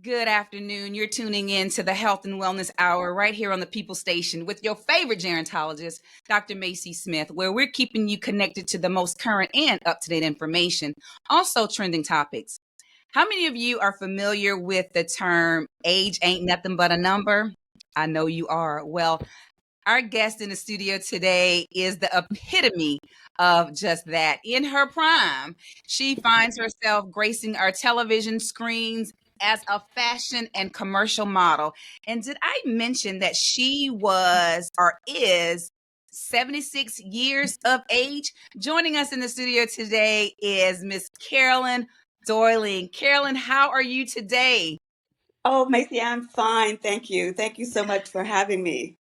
Good afternoon. You're tuning in to the Health and Wellness Hour right here on the People Station with your favorite gerontologist, Dr. Macie Smith, where we're keeping you connected to the most current and up-to-date information, also trending topics. How many of you are familiar with the term age ain't nothing but a number? I know you are. Well, our guest in the studio today is the epitome of just that. In her prime, she finds herself gracing our television screens as a fashion and commercial model. And did I mention that she was or is 76 years of age? Joining us in the studio today is Miss Carolyn Doelling. Carolyn, how are you today? Oh, Macie, I'm fine. Thank you. Thank you so much for having me.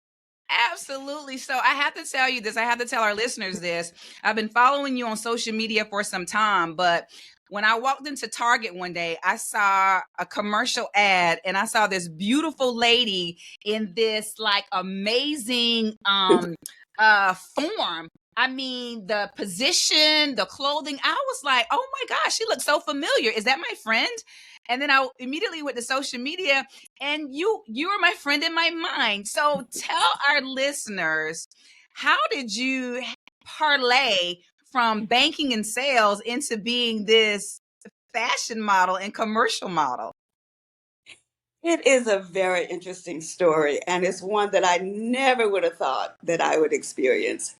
Absolutely. So I have to tell you this. I have to tell our listeners this. I've been following you on social media for some time, but when I walked into Target one day, I saw a commercial ad and I saw this beautiful lady in this like amazing form. I mean, the position, the clothing, I was like, oh my gosh, she looks so familiar. Is that my friend? And then I immediately went to social media and you were my friend in my mind. So tell our listeners, how did you parlay from banking and sales into being this fashion model and commercial model? It is a very interesting story, and it's one that I never would have thought that I would experience.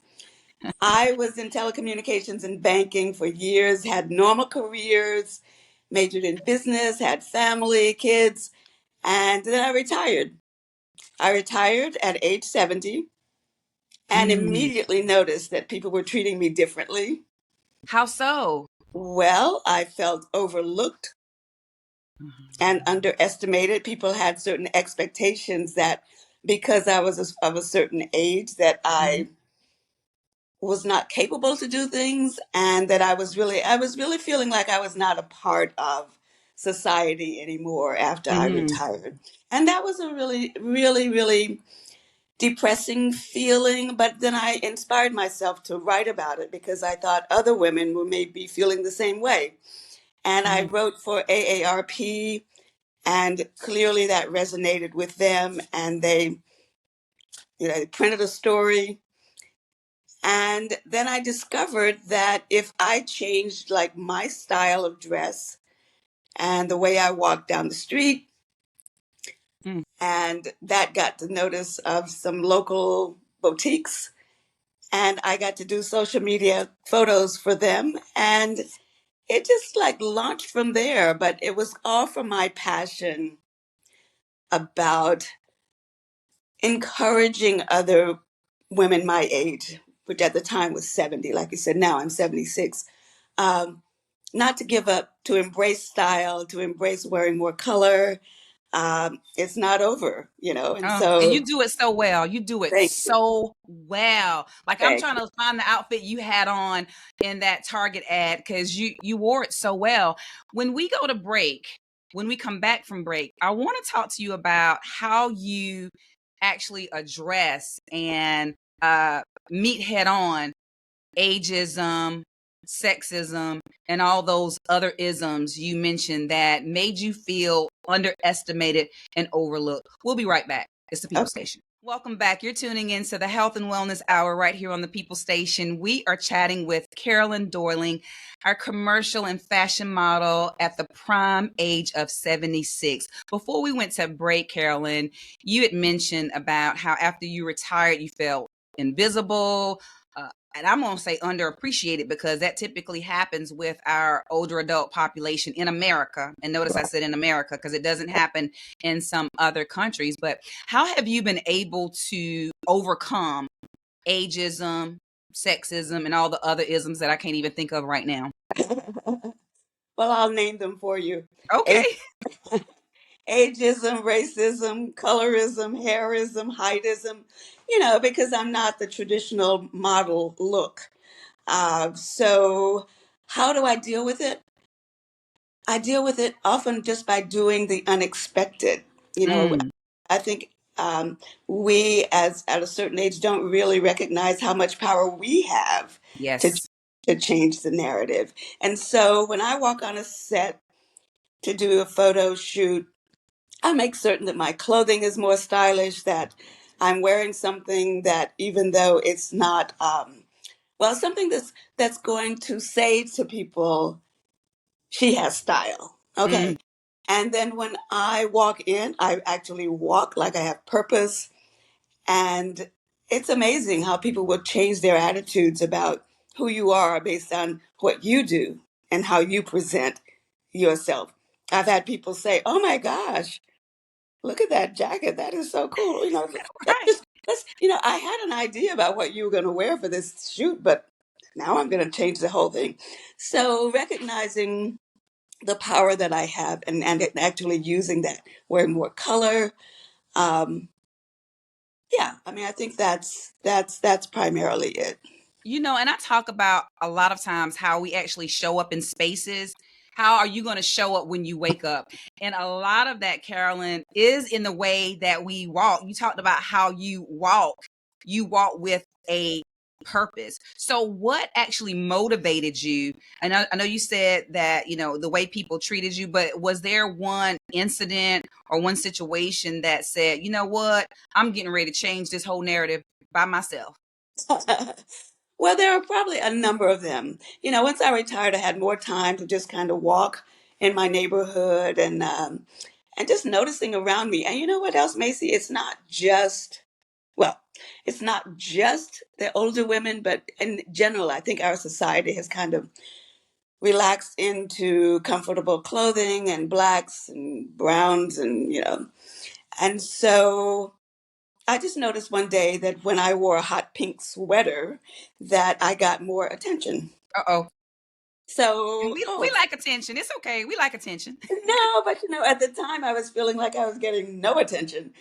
I was in telecommunications and banking for years, had normal careers, majored in business, had family, kids, and then I retired. I retired at age 70 and Mm, immediately noticed that people were treating me differently. how so? Well, I felt overlooked and underestimated. People had certain expectations that because I was of a certain age that Mhm. I was not capable to do things and that I was really feeling like I was not a part of society anymore after I Mhm. retired. And that was a really depressing feeling, but then I inspired myself to write about it because I thought other women were maybe feeling the same way. And I Mhm. wrote for AARP, and clearly that resonated with them, and they printed a story. And then I discovered that if I changed like my style of dress and the way I walked down the street, Mm. and that got the notice of some local boutiques, and I got to do social media photos for them, and it just like launched from there. But it was all from my passion about encouraging other women my age, which at the time was 70, like you said, now I'm 76, um, not to give up, to embrace style, to embrace wearing more color. It's not over. And Oh, and you so, do it so well. You do it thank you. so well. Like I'm Thank trying you. to find the outfit you had on in that Target ad because you wore it so well. When we go to break, when we come back from break, I want to talk to you about how you actually address and meet head on ageism, sexism, and all those other isms you mentioned that made you feel underestimated and overlooked. We'll be right back. It's the People Okay. Station. Welcome back. You're tuning in to the Health and Wellness Hour right here on the People Station. We are chatting with Carolyn Doelling, our commercial and fashion model at the prime age of 76. Before we went to break, Carolyn, you had mentioned about how after you retired, you felt invisible, and I'm going to say underappreciated because that typically happens with our older adult population in America. And notice I said in America because it doesn't happen in some other countries. But how have you been able to overcome ageism, sexism, and all the other isms that I can't even think of right now? Well, I'll name them for you. Okay. Age- Ageism, racism, colorism, hairism, heightism, because I'm not the traditional model look. So, how do I deal with it? I deal with it often just by doing the unexpected. You know, Mm, I think we, as at a certain age, don't really recognize how much power we have to yes. to change the narrative. And so, when I walk on a set to do a photo shoot, I make certain that my clothing is more stylish, that I'm wearing something that, even though it's not, well, something that's going to say to people, she has style. Mm. Okay. And then when I walk in, I actually walk like I have purpose. And it's amazing how people will change their attitudes about who you are based on what you do and how you present yourself. I've had people say, "Oh my gosh, look at that jacket. That is so cool." Right. I had an idea about what you were going to wear for this shoot, but now I'm going to change the whole thing. So recognizing the power that I have and actually using that, wearing more color. Um, yeah, I mean, I think that's primarily it. And I talk about a lot of times how we actually show up in spaces. How are you going to show up when you wake up? And a lot of that, Carolyn, is in the way that we walk. You talked about how you walk. You walk with a purpose. So what actually motivated you? I know you said that, the way people treated you, but was there one incident or one situation that said, you know what, I'm getting ready to change this whole narrative by myself? Well, there are probably a number of them. Once I retired, I had more time to just kind of walk in my neighborhood and just noticing around me. And you know what else, Macy? Well, it's not just the older women, but in general, I think our society has kind of relaxed into comfortable clothing and blacks and browns and so I just noticed one day that when I wore a hot pink sweater, that I got more attention. Uh-oh. And So, we like attention. It's okay. We like attention. no, but at the time I was feeling like I was getting no attention.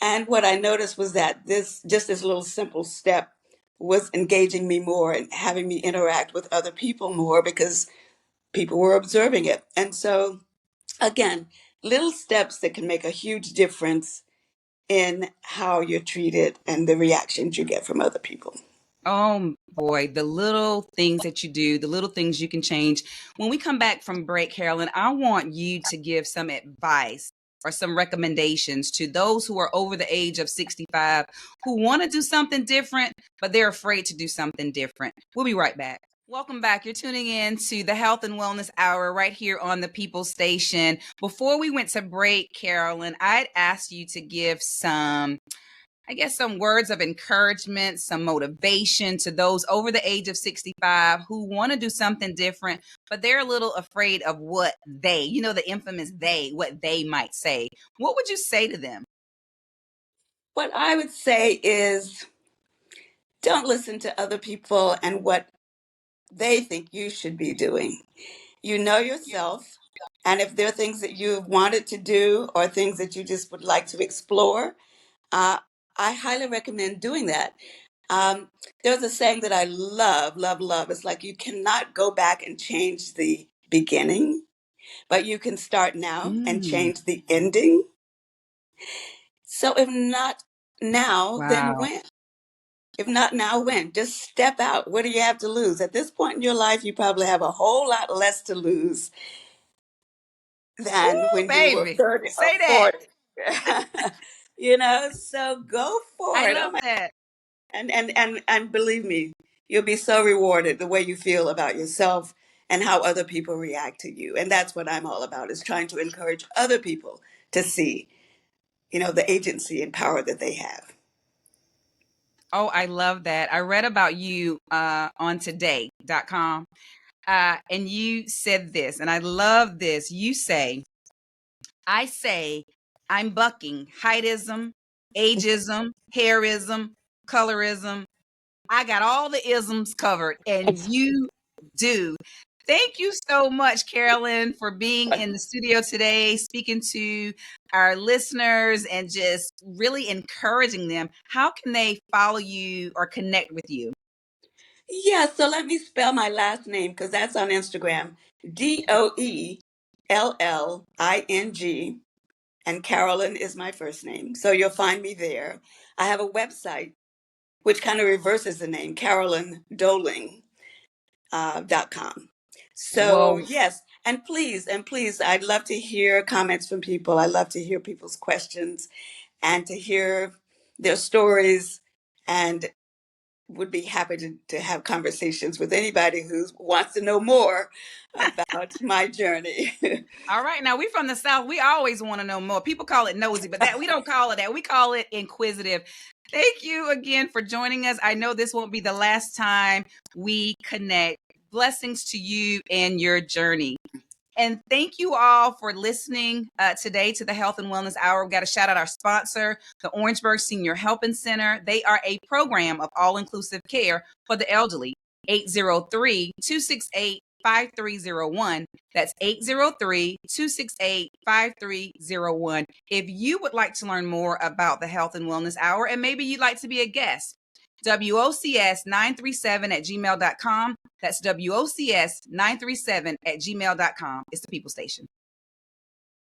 And what I noticed was that this little simple step was engaging me more and having me interact with other people more because people were observing it. And so, again, little steps that can make a huge difference in how you're treated and the reactions you get from other people. Oh boy, the little things that you do, the little things you can change. When we come back from break, Carolyn, I want you to give some advice or some recommendations to those who are over the age of 65 who want to do something different, but they're afraid to do something different. We'll be right back. Welcome back. You're tuning in to the Health and Wellness Hour right here on the People Station. Before we went to break, Carolyn, I'd asked you to give some words of encouragement, some motivation to those over the age of 65 who want to do something different, but they're a little afraid of what the infamous what they might say. What would you say to them? What I would say is don't listen to other people and what they think you should be doing. You know yourself, and if there are things that you've wanted to do or things that you just would like to explore, uh, I highly recommend doing that. Um, there's a saying that I love, love, love. It's like you cannot go back and change the beginning, but you can start now and Mm, change the ending. So if not now, then wow. when? If not now, when? Just step out. What do you have to lose? At this point in your life, you probably have a whole lot less to lose than Ooh, when you were baby. 30 or Say that. 40. So go I for it. Oh love my, that. and believe me, you'll be so rewarded the way you feel about yourself and how other people react to you. And that's what I'm all about, is trying to encourage other people to see, the agency and power that they have. Oh, I love that. I read about you on today.com, and you said this, and I love this. You say, I'm bucking heightism, ageism, hairism, colorism. I got all the isms covered, and you do. Thank you so much, Carolyn, for being in the studio today, speaking to our listeners and just really encouraging them. How can they follow you or connect with you? Yeah, so let me spell my last name because that's on Instagram. Doelling, and Carolyn is my first name. So you'll find me there. I have a website which kind of reverses the name, Carolyn Doelling. .com. So Well, yes, And please, I'd love to hear comments from people. I love to hear people's questions and to hear their stories, and would be happy to have conversations with anybody who wants to know more about my journey. All right. Now, we from the South. We always want to know more. People call it nosy, but that we don't call it that. We call it inquisitive. Thank you again for joining us. I know this won't be the last time we connect. Blessings to you and your journey. And thank you all for listening today to the Health and Wellness Hour. We've got to shout out our sponsor, the Orangeburg Senior Helping Center. They are a program of all-inclusive care for the elderly. 803-268-5301. That's 803-268-5301. If you would like to learn more about the Health and Wellness Hour, and maybe you'd like to be a guest, WOCS 937 at gmail.com. That's WOCS 937 at gmail.com. It's the People Station.